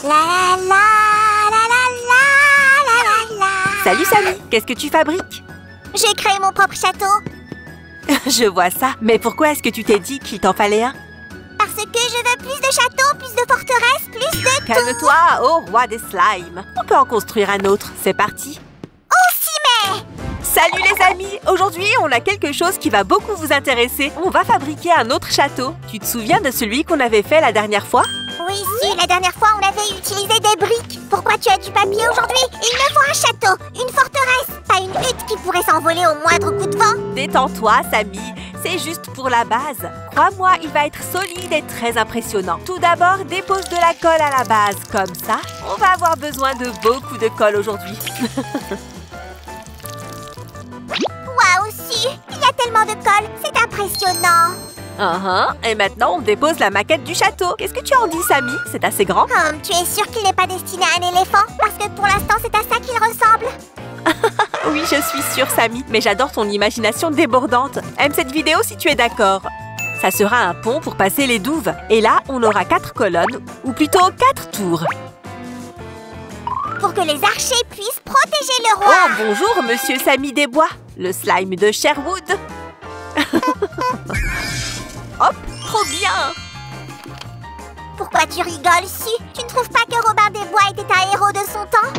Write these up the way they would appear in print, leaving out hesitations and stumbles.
La la la la la la la la. Salut Samy, qu'est-ce que tu fabriques? J'ai créé mon propre château. Je vois ça, mais pourquoi est-ce que tu t'es dit qu'il t'en fallait un? Parce que je veux plus de châteaux, plus de forteresses, plus de tout. Calme-toi, ô roi des slimes. On peut en construire un autre, c'est parti. On s'y met. Salut les amis! Aujourd'hui, on a quelque chose qui va beaucoup vous intéresser. On va fabriquer un autre château. Tu te souviens de celui qu'on avait fait la dernière fois? Oui, si, la dernière fois, on avait utilisé des briques. Pourquoi tu as du papier aujourd'hui? Il me faut un château, une forteresse, pas une hutte qui pourrait s'envoler au moindre coup de vent. Détends-toi, Samy. C'est juste pour la base. Crois-moi, il va être solide et très impressionnant. Tout d'abord, dépose de la colle à la base. Comme ça, on va avoir besoin de beaucoup de colle aujourd'hui. Waouh, si, il y a tellement de colle, c'est impressionnant. Et maintenant, on dépose la maquette du château. Qu'est-ce que tu en dis, Samy? C'est assez grand? Tu es sûr qu'il n'est pas destiné à un éléphant? Parce que pour l'instant, c'est à ça qu'il ressemble. Oui, je suis sûre, Samy, mais j'adore ton imagination débordante. Aime cette vidéo si tu es d'accord. Ça sera un pont pour passer les douves. Et là, on aura 4 colonnes, ou plutôt 4 tours. Pour que les archers puissent protéger le roi. Oh, bonjour, monsieur Samy Desbois, le slime de Sherwood. Hop, trop bien! Pourquoi tu rigoles, Su? Tu ne trouves pas que Robin des Bois était un héros de son temps?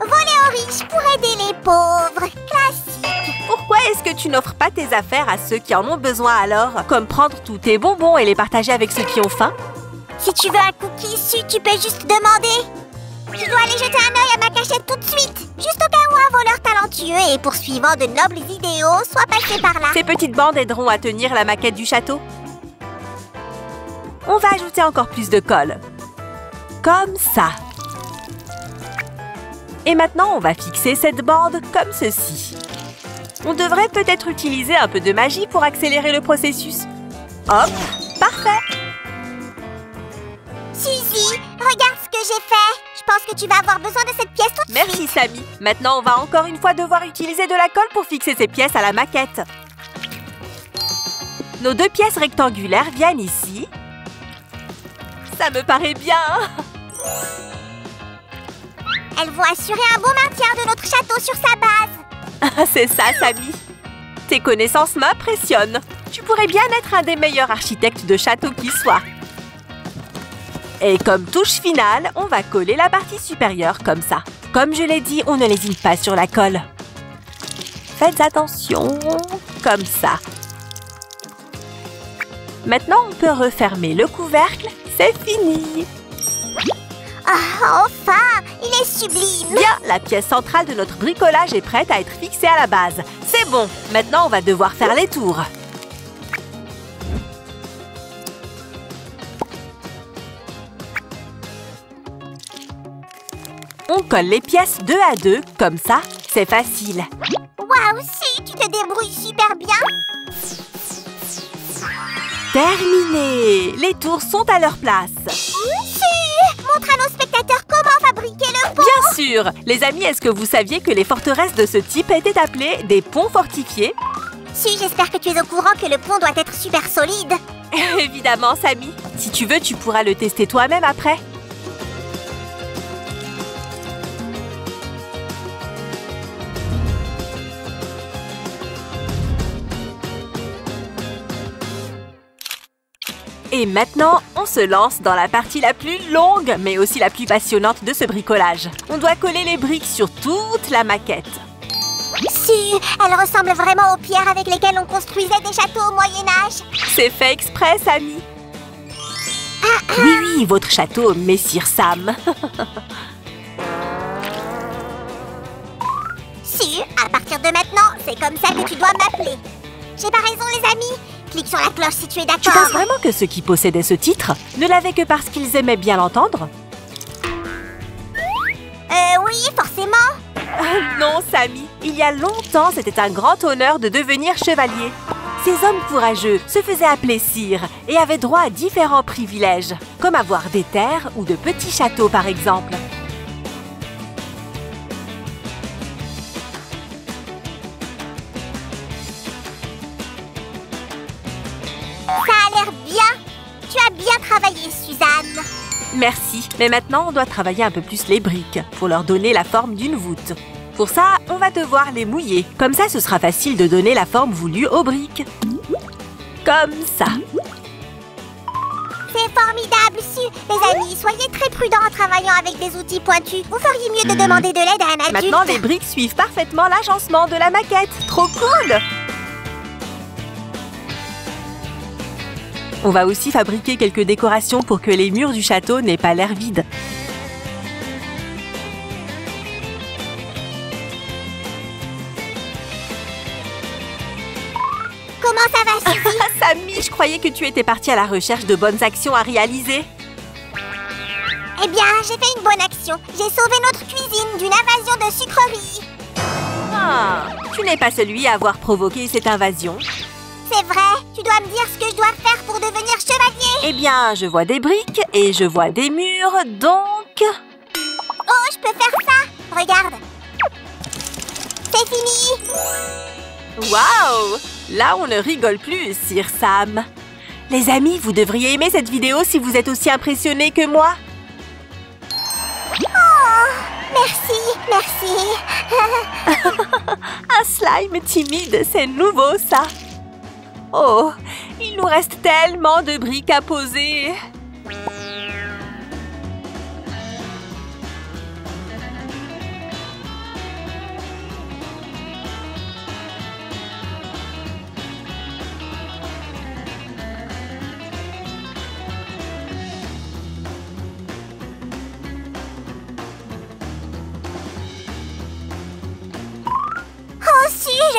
Voler aux riches pour aider les pauvres. Classique. Pourquoi est-ce que tu n'offres pas tes affaires à ceux qui en ont besoin alors? Comme prendre tous tes bonbons et les partager avec ceux qui ont faim? Si tu veux un cookie, Su, tu peux juste demander. Tu dois aller jeter un œil à ma cachette tout de suite. Juste au cas où un voleur talentueux et poursuivant de nobles idéaux soit passé par là. Ces petites bandes aideront à tenir la maquette du château. On va ajouter encore plus de colle. Comme ça. Et maintenant, on va fixer cette bande comme ceci. On devrait peut-être utiliser un peu de magie pour accélérer le processus. Hop, parfait. Suzy, regarde ce que j'ai fait. Je pense que tu vas avoir besoin de cette pièce tout de suite. Merci, Samy. Maintenant, on va encore une fois devoir utiliser de la colle pour fixer ces pièces à la maquette. Nos 2 pièces rectangulaires viennent ici. Ça me paraît bien. Elles vont assurer un bon maintien de notre château sur sa base. C'est ça, Samy. Tes connaissances m'impressionnent. Tu pourrais bien être un des meilleurs architectes de château qui soit. Et comme touche finale, on va coller la partie supérieure comme ça. Comme je l'ai dit, on ne lésine pas sur la colle. Faites attention, comme ça. Maintenant, on peut refermer le couvercle. C'est fini. Ah, enfin, il est sublime. Bien, la pièce centrale de notre bricolage est prête à être fixée à la base. C'est bon, maintenant on va devoir faire les tours. On colle les pièces 2 à 2, comme ça, c'est facile. Waouh, si, tu te débrouilles super bien. Terminé! Les tours sont à leur place. Si, montre à nos spectateurs comment fabriquer le pont. Bien sûr! Les amis, est-ce que vous saviez que les forteresses de ce type étaient appelées des ponts fortifiés? Si, j'espère que tu es au courant que le pont doit être super solide. Évidemment, Samy. Si tu veux, tu pourras le tester toi-même après. Et maintenant, on se lance dans la partie la plus longue, mais aussi la plus passionnante de ce bricolage. On doit coller les briques sur toute la maquette. Si, elle ressemble vraiment aux pierres avec lesquelles on construisait des châteaux au Moyen-Âge. C'est fait exprès, Samy. Oui, oui, votre château, Messire Sam. Si, à partir de maintenant, c'est comme ça que tu dois m'appeler. J'ai pas raison, les amis? Clique sur la cloche si tu es d'accord. Tu penses vraiment que ceux qui possédaient ce titre ne l'avaient que parce qu'ils aimaient bien l'entendre? Oui, forcément. Non, Samy. Il y a longtemps, c'était un grand honneur de devenir chevalier. Ces hommes courageux se faisaient appeler sire et avaient droit à différents privilèges, comme avoir des terres ou de petits châteaux, par exemple. Ça a l'air bien. Tu as bien travaillé, Suzanne. Merci, mais maintenant on doit travailler un peu plus les briques pour leur donner la forme d'une voûte. Pour ça, on va devoir les mouiller. Comme ça, ce sera facile de donner la forme voulue aux briques. Comme ça. C'est formidable, Su. Les amis, soyez très prudents en travaillant avec des outils pointus. Vous feriez mieux de demander de l'aide à un adulte. Maintenant, les briques suivent parfaitement l'agencement de la maquette. Trop cool! On va aussi fabriquer quelques décorations pour que les murs du château n'aient pas l'air vides. Comment ça va, Suzy? Samy, je croyais que tu étais partie à la recherche de bonnes actions à réaliser. Eh bien, j'ai fait une bonne action. J'ai sauvé notre cuisine d'une invasion de sucreries. Ah, tu n'es pas celui à avoir provoqué cette invasion. C'est vrai. Tu dois me dire ce que je dois faire pour devenir chevalier. Eh bien, je vois des briques et je vois des murs, donc... Oh, je peux faire ça. Regarde. C'est fini. Waouh! Là, on ne rigole plus, Sir Sam. Les amis, vous devriez aimer cette vidéo si vous êtes aussi impressionnés que moi. Oh, merci. Un slime timide, c'est nouveau, ça. Oh, il nous reste tellement de briques à poser.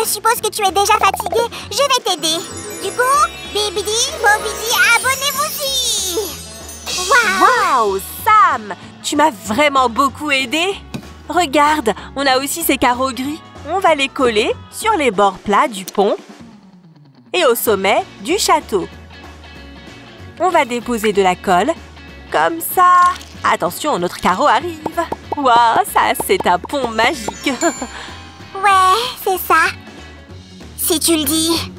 Je suppose que tu es déjà fatigué. Je vais t'aider. Du coup, Bibidi, Bobidi, abonnez-vous-y. Waouh, Sam, tu m'as vraiment beaucoup aidé. Regarde, on a aussi ces carreaux gris. On va les coller sur les bords plats du pont et au sommet du château. On va déposer de la colle, comme ça. Attention, notre carreau arrive. Waouh, ça, c'est un pont magique. Ouais, c'est ça. Si tu le dis.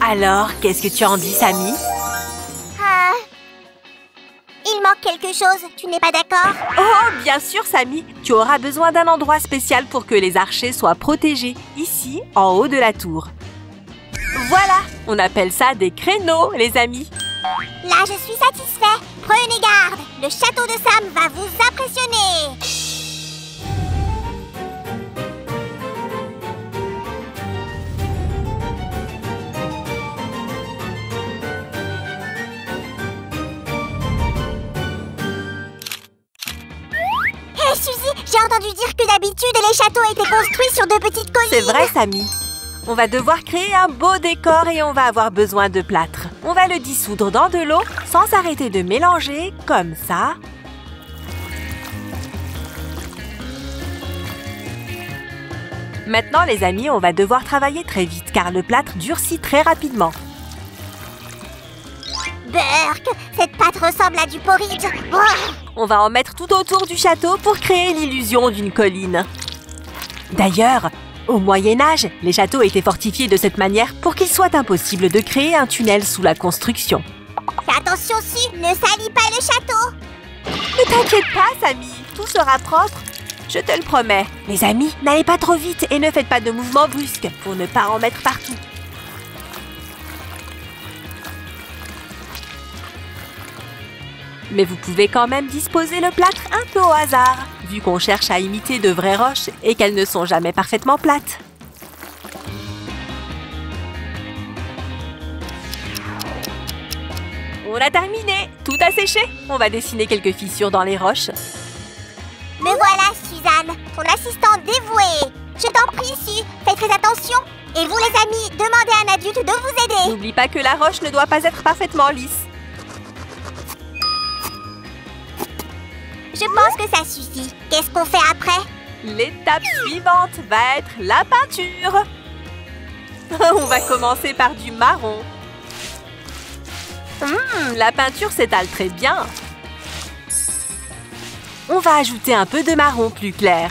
Alors, qu'est-ce que tu en dis, Samy? Il manque quelque chose, tu n'es pas d'accord? Oh, bien sûr, Samy. Tu auras besoin d'un endroit spécial pour que les archers soient protégés, ici, en haut de la tour. Voilà, on appelle ça des créneaux, les amis. Là, je suis satisfait. Prenez garde, le château de Sam va vous impressionner. Hé, Suzy, j'ai entendu dire que d'habitude, les châteaux étaient construits sur de petites collines. C'est vrai, Samy. On va devoir créer un beau décor et on va avoir besoin de plâtre. On va le dissoudre dans de l'eau sans arrêter de mélanger, comme ça. Maintenant, les amis, on va devoir travailler très vite car le plâtre durcit très rapidement. Burk, cette pâte ressemble à du porridge. Oh. On va en mettre tout autour du château pour créer l'illusion d'une colline. D'ailleurs, au Moyen-Âge, les châteaux étaient fortifiés de cette manière pour qu'il soit impossible de créer un tunnel sous la construction. Fais attention, Su, ne salis pas le château. Ne t'inquiète pas, Samy, tout sera propre. Je te le promets. Les amis, n'allez pas trop vite et ne faites pas de mouvements brusques pour ne pas en mettre partout. Mais vous pouvez quand même disposer le plâtre un peu au hasard, vu qu'on cherche à imiter de vraies roches et qu'elles ne sont jamais parfaitement plates. On a terminé! Tout a séché! On va dessiner quelques fissures dans les roches. Me voilà, Suzanne, ton assistante dévouée. Je t'en prie, Su, fais très attention. Et vous, les amis, demandez à un adulte de vous aider. N'oublie pas que la roche ne doit pas être parfaitement lisse. Je pense que ça suffit. Qu'est-ce qu'on fait après? L'étape suivante va être la peinture. On va commencer par du marron. La peinture s'étale très bien. On va ajouter un peu de marron plus clair.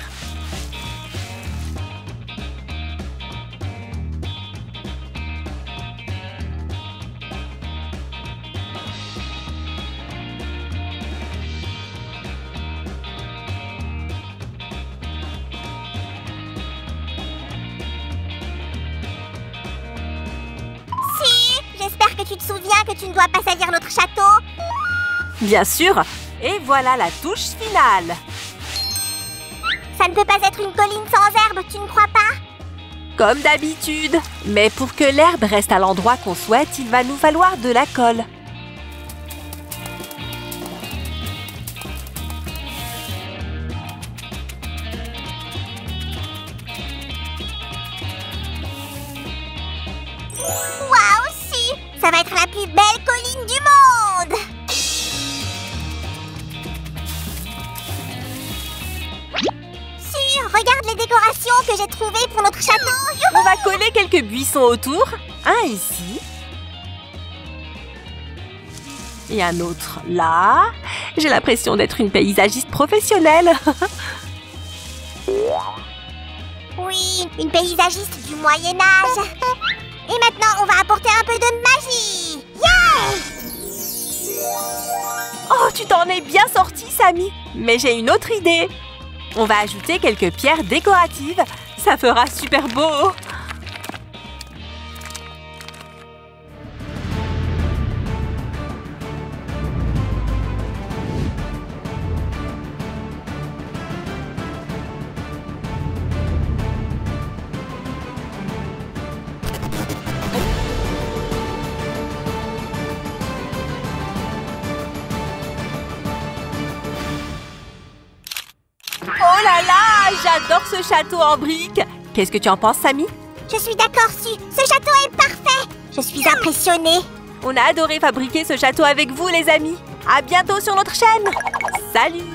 que tu te souviens que tu ne dois pas salir notre château? Bien sûr. Et voilà la touche finale. Ça ne peut pas être une colline sans herbe, tu ne crois pas? Comme d'habitude. Mais pour que l'herbe reste à l'endroit qu'on souhaite, il va nous falloir de la colle. Waouh, si! Ça va être la plus belle colline du monde! Si, regarde les décorations que j'ai trouvées pour notre château! Youhou! On va coller quelques buissons autour. Un ici. Et un autre là. J'ai l'impression d'être une paysagiste professionnelle. Oui, une paysagiste du Moyen-Âge. Et maintenant, on va apporter un peu de magie. Yeah! Oh, tu t'en es bien sorti, Samy. Mais j'ai une autre idée. On va ajouter quelques pierres décoratives. Ça fera super beau. Oh là là, j'adore ce château en briques. Qu'est-ce que tu en penses, Samy? Je suis d'accord, Su. Ce château est parfait. Je suis impressionnée. On a adoré fabriquer ce château avec vous, les amis. À bientôt sur notre chaîne. Salut!